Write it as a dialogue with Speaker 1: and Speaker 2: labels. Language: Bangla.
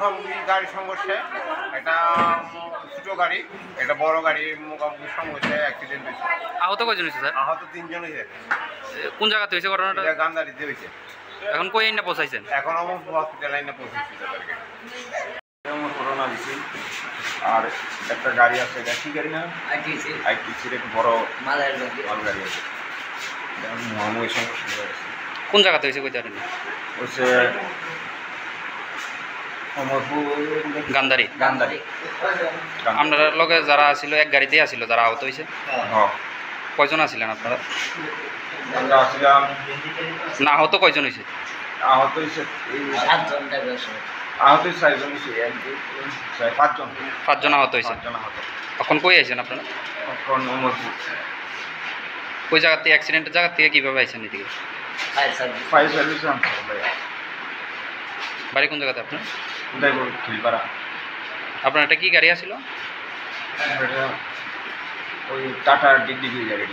Speaker 1: মুখোমুখি গাড়ি সংঘর্ষে, এটা ছোটো গাড়ি, এটা বড় গাড়ির মুখোমুখি সংঘর্ষে অ্যাক্সিডেন্ট হয়েছে।
Speaker 2: আহত কয়জন হয়েছে স্যার?
Speaker 1: আহত 3 জন হয়েছে।
Speaker 2: কোন জায়গাতে হয়েছে ঘটনাটা?
Speaker 1: গান্ধারিতে হয়েছে।
Speaker 2: এখন কই আইনা পৌঁছাইছেন?
Speaker 1: এখন আমার হসপিটাল লাইনে পৌঁছেছি তাদেরকে। করোনা দিচ্ছি। আর একটা গাড়ি আছে, এটা কি গাড়ি না? আইটিসির একটা বড় মাল গাড়ি আছে। মহাময় সংঘর্ষ হয়েছে।
Speaker 2: কোন জায়গাতে হয়েছে কইতে পারেন?
Speaker 1: হচ্ছে
Speaker 2: গান্ধারি। আপনার লগে যারা আসছিল এক গাড়িতেই আসছিল, যারা আহত হয়েছে? কয়জন আসছিলেন আপনারা?
Speaker 1: আমরা আসছিলাম।
Speaker 2: না, আহত কয়জন হয়েছে?
Speaker 1: আহত হয়েছে 7 জন। আহত 6 জন হয়েছে। 5 জন।
Speaker 2: 5 জন আহত হয়েছে। এখন কই আইছেন আপনারা?
Speaker 1: এখন
Speaker 2: ওই জায়গাতে অ্যাক্সিডেন্টের জায়গা থেকে কীভাবে আইছেন এদিকে?
Speaker 1: Fire service.
Speaker 2: বাড়ি কোন জায়গাতে আপনার?
Speaker 1: খিলপাড়া।
Speaker 2: আপনার একটা কি গাড়ি আসছিল?
Speaker 1: ওই টাটা ডিগ্রি গাড়ি।